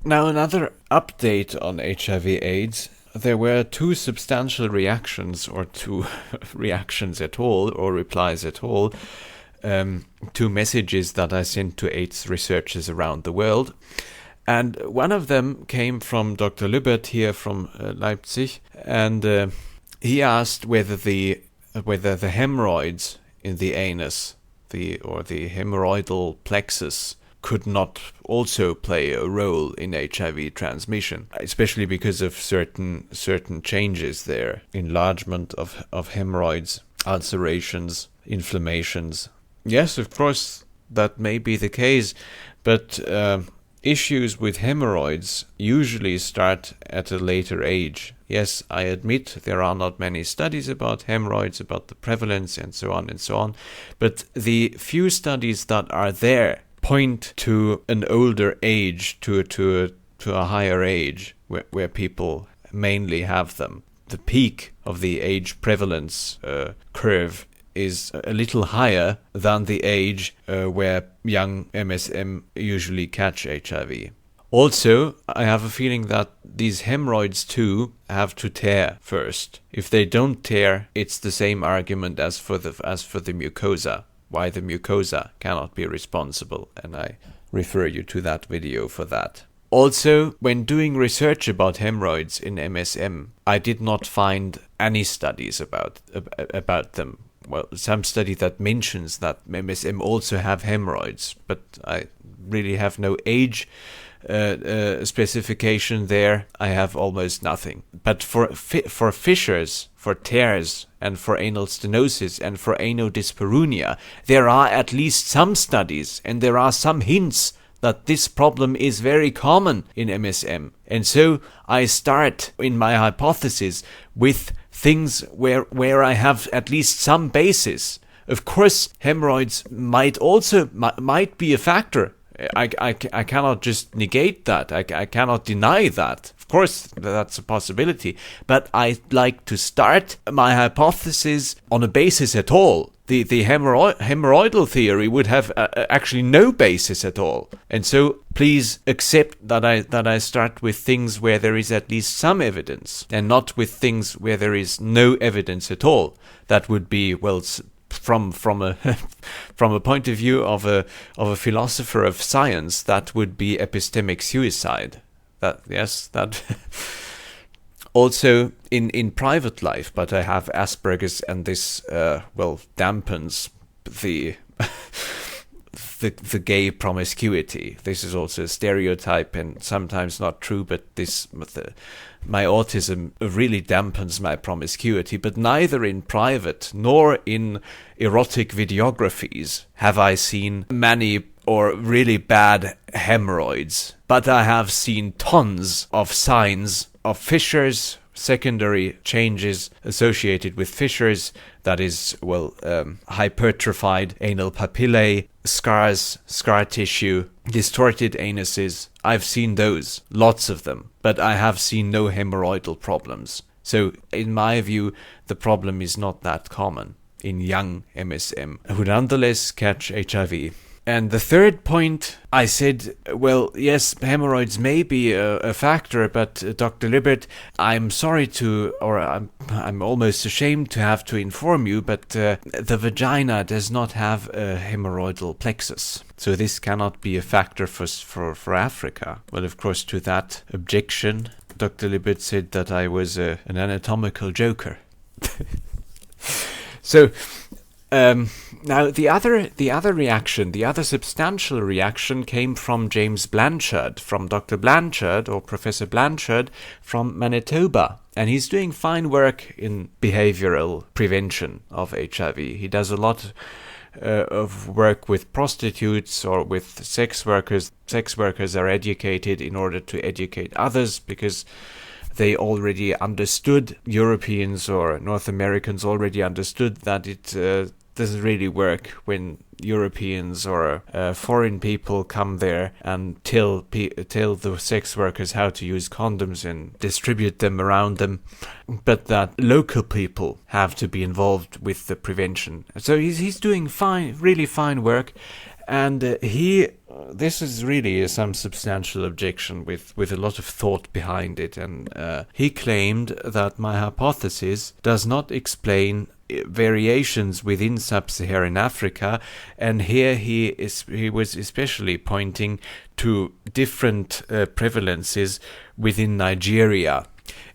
Now, another update on HIV/AIDS. There were two substantial reactions, or two reactions at all, or replies at all, to messages that I sent to AIDS researchers around the world. And one of them came from Dr. Lübbert here from Leipzig, and he asked whether the hemorrhoids in the anus, or the hemorrhoidal plexus, could not also play a role in HIV transmission, especially because of certain changes there, enlargement of hemorrhoids, ulcerations, inflammations. Yes, of course, that may be the case, but issues with hemorrhoids usually start at a later age. Yes, I admit there are not many studies about hemorrhoids, about the prevalence and so on, but the few studies that are there point to an older age, to a higher age, where people mainly have them. The peak of the age prevalence curve is a little higher than the age where young MSM usually catch HIV. Also, I have a feeling that these hemorrhoids too have to tear first. If they don't tear, it's the same argument as for the mucosa. Why the mucosa cannot be responsible, and I refer you to that video for that. Also, when doing research about hemorrhoids in MSM, I did not find any studies about them. Well, some study that mentions that MSM also have hemorrhoids, but I really have no age specification there. I have almost nothing. But for fissures, for tears, and for anal stenosis and for anodyspareunia, there are at least some studies, and there are some hints that this problem is very common in MSM. And so I start in my hypothesis with things where I have at least some basis. Of course, hemorrhoids might be a factor. I cannot just negate that. I cannot deny that. Of course, that's a possibility. But I like to start my hypothesis on a basis at all. The hemorrhoidal theory would have actually no basis at all. And so please accept that I start with things where there is at least some evidence, and not with things where there is no evidence at all. That would be, well, from a point of view of a philosopher of science, that would be epistemic suicide. That also in private life, but I have Asperger's, and this dampens the gay promiscuity. This is also a stereotype and sometimes not true, but my autism really dampens my promiscuity. But neither in private nor in erotic videographies have I seen many or really bad hemorrhoids. But I have seen tons of signs of fissures, secondary changes associated with fissures, that is, hypertrophied anal papillae, scars, scar tissue, distorted anuses. I've seen those, lots of them, but I have seen no hemorrhoidal problems. So, in my view, the problem is not that common in young MSM, who nonetheless catch HIV. And the third point, I said, well, yes, hemorrhoids may be a factor, but Dr. Lübbert, I'm sorry I'm almost ashamed to have to inform you, but the vagina does not have a hemorrhoidal plexus. So this cannot be a factor for Africa. Well, of course, to that objection, Dr. Lübbert said that I was an anatomical joker. So, now the other reaction, the other substantial reaction came from James Blanchard, from Dr. Blanchard or Professor Blanchard from Manitoba. And he's doing fine work in behavioral prevention of HIV. He does a lot of work with prostitutes or with sex workers. Sex workers are educated in order to educate others because they already understood, Europeans or North Americans already understood that it doesn't really work when Europeans or foreign people come there and tell the sex workers how to use condoms and distribute them around them, but that local people have to be involved with the prevention. So he's doing fine, really fine work, And this is really some substantial objection with a lot of thought behind it. And he claimed that my hypothesis does not explain variations within Sub-Saharan Africa, and here he was especially pointing to different prevalences within Nigeria.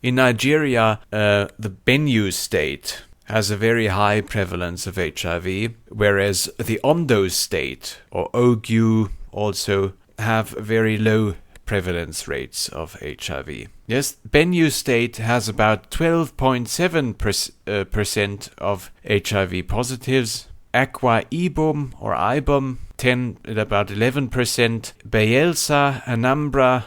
In Nigeria, the Benue state has a very high prevalence of HIV, whereas the Ondo state, or Ogu, also have very low prevalence rates of HIV. Yes, Benue state has about 12.7% of HIV positives. Akwa Ibom or Ibom, about 11%. Bayelsa, Anambra,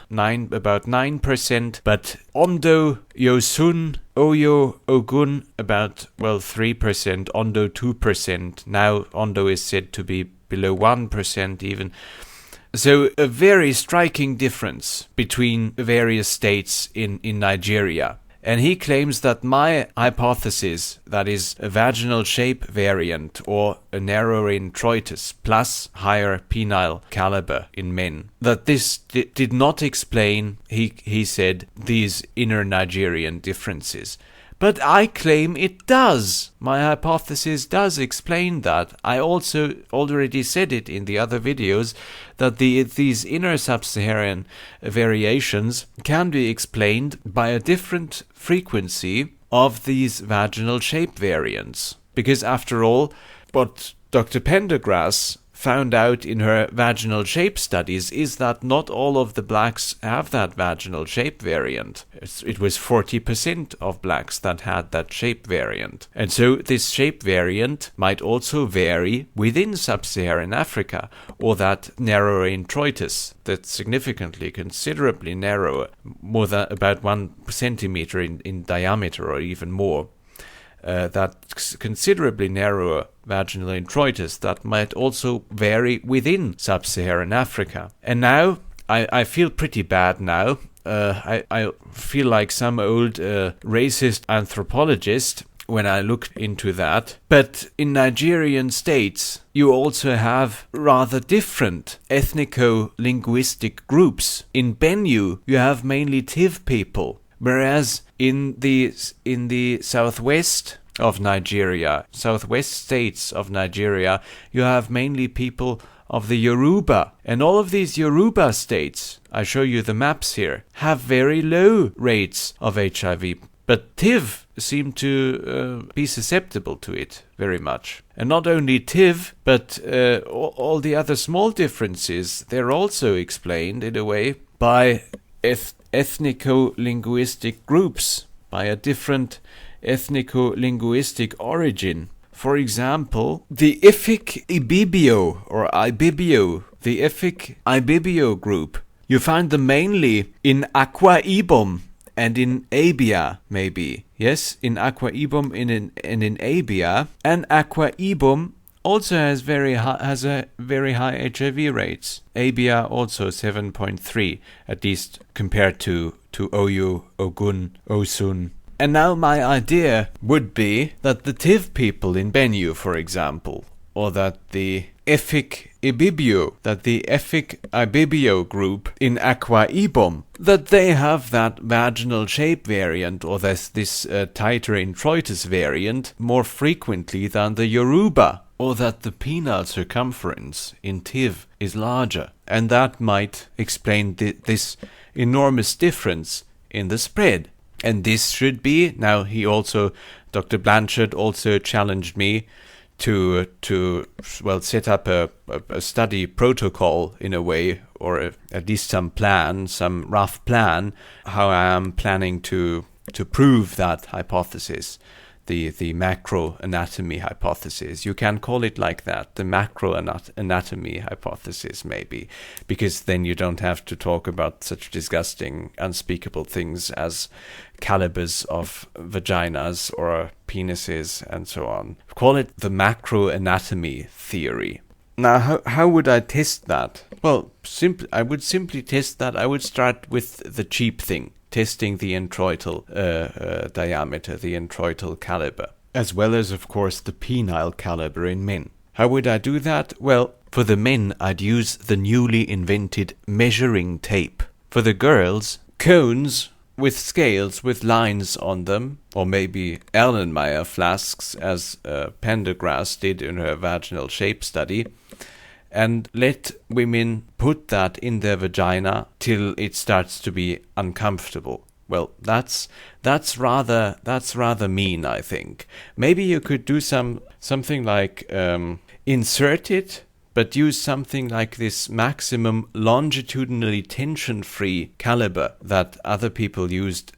about 9%. But Ondo, Yosun, Oyo, Ogun, about 3%. Ondo 2%. Now Ondo is said to be below 1% even. So a very striking difference between various states in Nigeria. And he claims that my hypothesis, that is a vaginal shape variant or a narrower introitus plus higher penile caliber in men, that this did not explain, he said, these inner Nigerian differences. But I claim it does. My hypothesis does explain that. I also already said it in the other videos that these inner Sub-Saharan variations can be explained by a different frequency of these vaginal shape variants. Because after all, what Dr. Pendergrass found out in her vaginal shape studies is that not all of the blacks have that vaginal shape variant. It was 40% of blacks that had that shape variant. And so this shape variant might also vary within Sub-Saharan Africa, or that narrower introitus, that's significantly, considerably narrower, more than about 1 centimeter in diameter or even more. That considerably narrower vaginal introitus that might also vary within Sub-Saharan Africa. And now, I feel pretty bad now. I feel like some old racist anthropologist when I look into that. But in Nigerian states, you also have rather different ethnico-linguistic groups. In Benue, you have mainly Tiv people. Whereas in the southwest of Nigeria, southwest states of Nigeria, you have mainly people of the Yoruba. And all of these Yoruba states, I show you the maps here, have very low rates of HIV. But Tiv seem to be susceptible to it very much. And not only Tiv, but all the other small differences, they're also explained in a way by ethnico-linguistic groups, by a different ethnico-linguistic origin. For example, the Efik Ibibio or Ibibio, the Efik Ibibio group, you find them mainly in Akwa Ibom and in Abia, maybe. Yes, in Akwa Ibom and in Abia. And Akwa Ibom also has a very high HIV rates. Abia also 7.3, at least compared to Oyo, Ogun, Osun. And now my idea would be that the Tiv people in Benue, for example, or that the Efik Ibibio group in Akwa Ibom, that they have that vaginal shape variant or this tighter introitus variant more frequently than the Yoruba, or that the penile circumference in Tiv is larger, and that might explain this enormous difference in the spread. And this should be, now Dr. Blanchard also challenged me to set up a study protocol in a way, or at least some rough plan, how I am planning to prove that hypothesis, the macro anatomy hypothesis. You can call it like that, the macro anatomy hypothesis, maybe, because then you don't have to talk about such disgusting, unspeakable things as calibers of vaginas or penises and so on. Call it the macro anatomy theory. Now, how would I test that? Well, I would simply test that. I would start with the cheap thing, testing the introital diameter, the introital caliber, as well as, of course, the penile caliber in men. How would I do that? Well, For the men, I'd use the newly invented measuring tape. For the girls, cones with scales with lines on them, or maybe Erlenmeyer flasks, as Pendergrass did in her vaginal shape study, and let women put that in their vagina till it starts to be uncomfortable. Well, that's rather mean, I think. Maybe you could do something like insert it, but use something like this maximum longitudinally tension-free caliber that other people used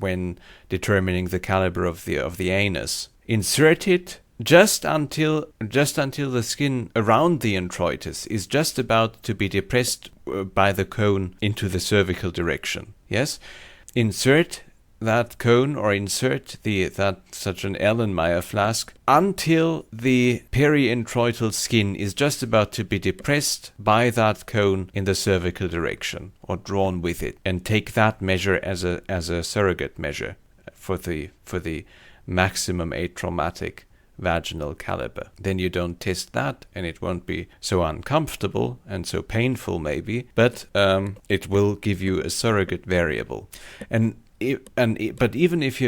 when determining the caliber of the anus. Insert it just until the skin around the introitus is just about to be depressed by the cone into the cervical direction. Yes, insert that cone or insert such an Erlenmeyer flask until the peri-introital skin is just about to be depressed by that cone in the cervical direction or drawn with it, and take that measure as a surrogate measure for the maximum atraumatic vaginal caliber. Then you don't test that, and it won't be so uncomfortable and so painful maybe, but it will give you a surrogate variable. But even if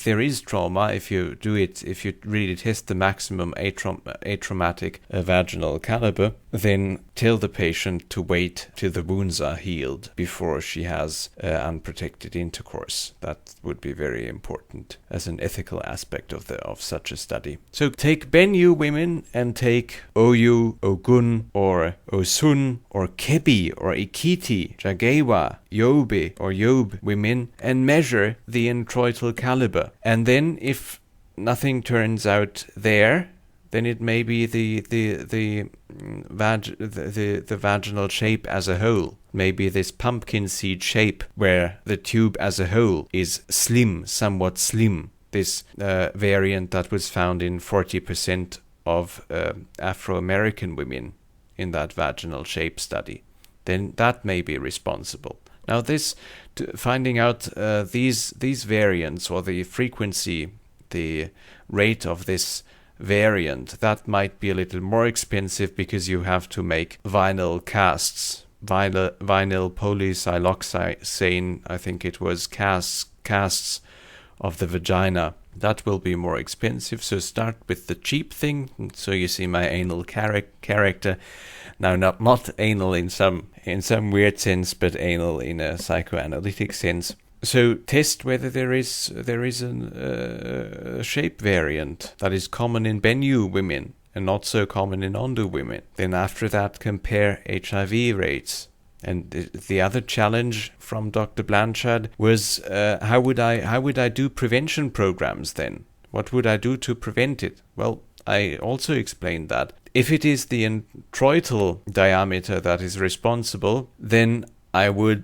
there is trauma, if you really test the maximum atraumatic vaginal caliber, then tell the patient to wait till the wounds are healed before she has unprotected intercourse. That would be very important as an ethical aspect of such a study. So take Benue women and take Oyu, Ogun, or Osun, or Kebi, or Ikiti, Jagewa, Yobe, or Yobe women, and measure the introital caliber. And then if nothing turns out there, then it may be the vaginal shape as a whole. Maybe this pumpkin seed shape where the tube as a whole is slim, somewhat slim. This variant that was found in 40% of Afro-American women in that vaginal shape study. Then that may be responsible. Now finding out these variants, or the frequency, the rate of this variant, that might be a little more expensive because you have to make vinyl casts, vinyl polysiloxane, I think it was, casts of the vagina. That will be more expensive, so start with the cheap thing. So you see my anal character. Now, not anal in some weird sense, but anal in a psychoanalytic sense. So test whether there is a shape variant that is common in Benue women and not so common in Ondu women. Then after that, compare HIV rates. And the other challenge from Dr. Blanchard was how would I do prevention programs then? What would I do to prevent it? Well, I also explained that if it is the introital diameter that is responsible, then I would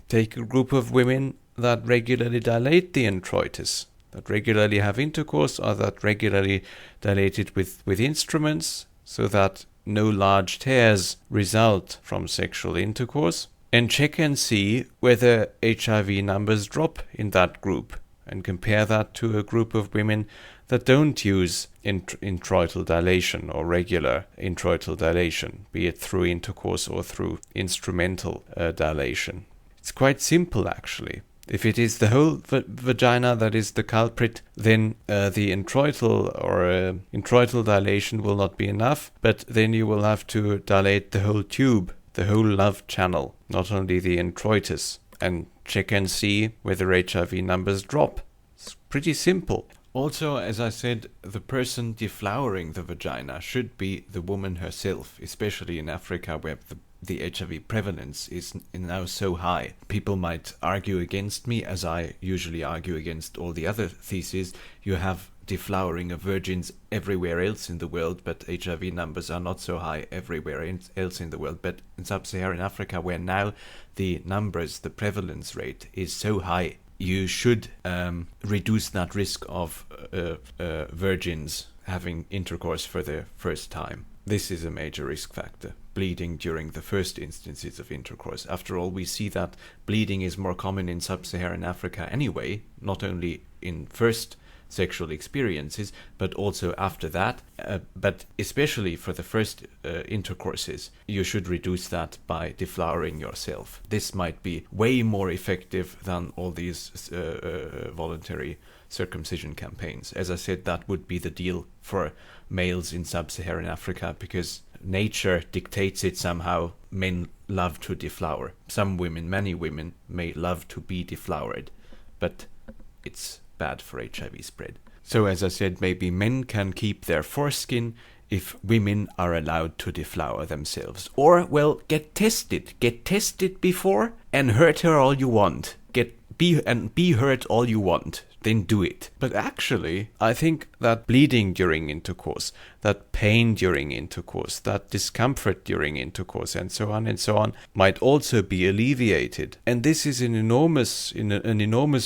take a group of women that regularly dilate the introitus, that regularly have intercourse, or that regularly dilate it with instruments, so that no large tears result from sexual intercourse, and check and see whether HIV numbers drop in that group, and compare that to a group of women that don't use introital dilation or regular introital dilation, be it through intercourse or through instrumental dilation. It's quite simple, actually. If it is the whole vagina that is the culprit, then the introital or introital dilation will not be enough, but then you will have to dilate the whole tube, the whole love channel, not only the introitus, and check and see whether HIV numbers drop. It's pretty simple. Also, as I said, the person deflowering the vagina should be the woman herself, especially in Africa where the HIV prevalence is now so high. People might argue against me, as I usually argue against all the other theses. You have deflowering of virgins everywhere else in the world, but HIV numbers are not so high everywhere else in the world. But in Sub-Saharan Africa, where now the numbers, the prevalence rate is so high, you should reduce that risk of virgins having intercourse for the first time. This is a major risk factor. Bleeding during the first instances of intercourse. After all, we see that bleeding is more common in Sub-Saharan Africa anyway, not only in first sexual experiences, but also after that. But especially for the first intercourses, you should reduce that by deflowering yourself. This might be way more effective than all these voluntary circumcision campaigns. As I said, that would be the deal for males in Sub-Saharan Africa, because nature dictates it somehow. Men love to deflower. Some women, many women, may love to be deflowered, but it's bad for HIV spread. So as I said, maybe men can keep their foreskin if women are allowed to deflower themselves. Or, well, get tested. Get tested before and hurt her all you want. Be hurt all you want. Then do it. But actually, I think that bleeding during intercourse, that pain during intercourse, that discomfort during intercourse, and so on, might also be alleviated. And this is an enormous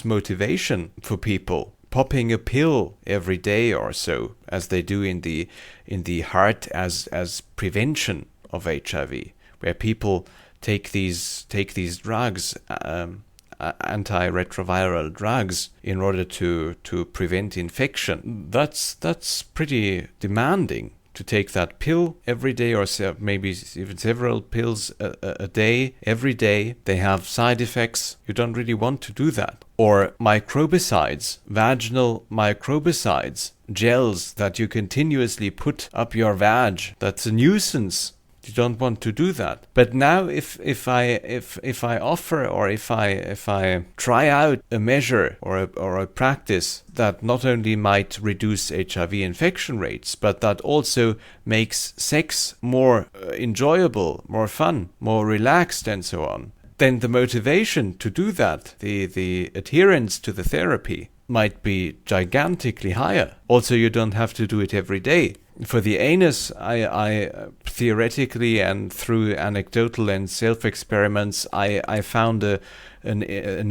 motivation for people. Popping a pill every day or so, as they do in the heart as prevention of HIV, where people take these drugs, antiretroviral drugs, in order to prevent infection. That's pretty demanding, to take that pill every day, or maybe even several pills a day, every day. They have side effects. You don't really want to do that. Or microbicides, vaginal microbicides, gels that you continuously put up your vag. That's a nuisance. You don't want to do that. But now, if I offer, or if I try out a measure or a practice that not only might reduce HIV infection rates, but that also makes sex more enjoyable, more fun, more relaxed, and so on, then the motivation to do that, the adherence to the therapy, might be gigantically higher. Also, you don't have to do it every day. For the anus, I theoretically and through anecdotal and self-experiments, I found an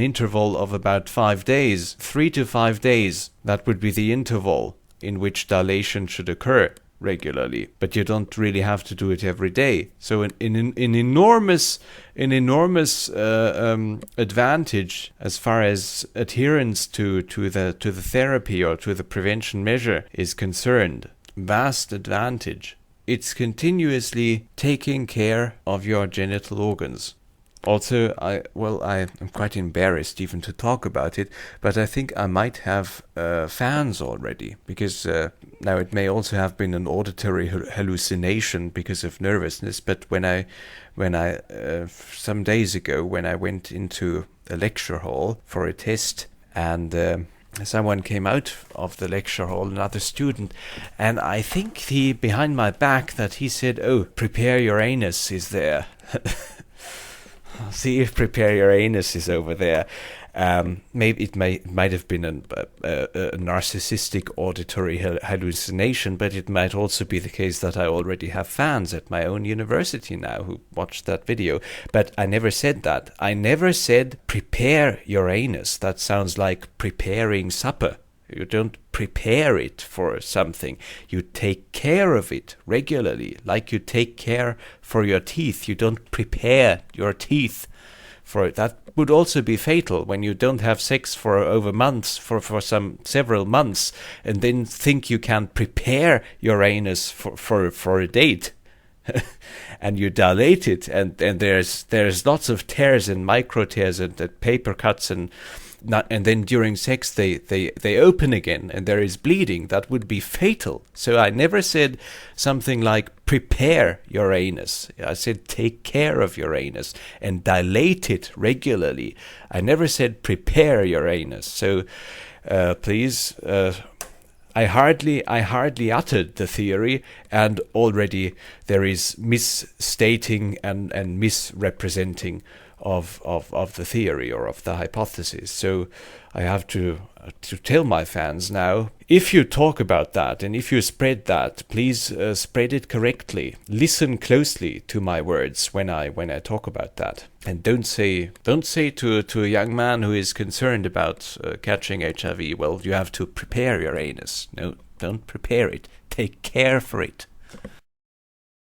interval of about 5 days, 3 to 5 days. That would be the interval in which dilation should occur regularly. But you don't really have to do it every day. So an enormous advantage as far as adherence to the therapy or to the prevention measure is concerned. Vast advantage. It's continuously taking care of your genital organs. Also, I'm quite embarrassed even to talk about it, but I think I might have fans already, because now it may also have been an auditory hallucination because of nervousness. But when I some days ago, when I went into a lecture hall for a test, and someone came out of the lecture hall, another student, and I think he, behind my back, that he said, "Oh, prepare your anus is there." See if prepare your anus is over there. Maybe it might have been a narcissistic auditory hallucination, but it might also be the case that I already have fans at my own university now who watched that video. But I never said that. I never said prepare your anus. That sounds like preparing supper. You don't prepare it for something. You take care of it regularly, like you take care for your teeth. You don't prepare your teeth for it. That would also be fatal when you don't have sex for over months, for several months, and then think you can prepare your anus for a date. And you dilate it, and there's lots of tears and micro tears and paper cuts, and then during sex they open again and there is bleeding. That would be fatal. So I never said something like prepare your anus. I said take care of your anus and dilate it regularly. I never said prepare your anus. So please, I hardly uttered the theory, and already there is misstating and misrepresenting of the theory or of the hypothesis. So I have to tell my fans now, if you talk about that and if you spread that, please spread it correctly. Listen closely to my words when I talk about that, and don't say to a young man who is concerned about catching HIV, well, you have to prepare your anus. No, don't prepare it. Take care for it.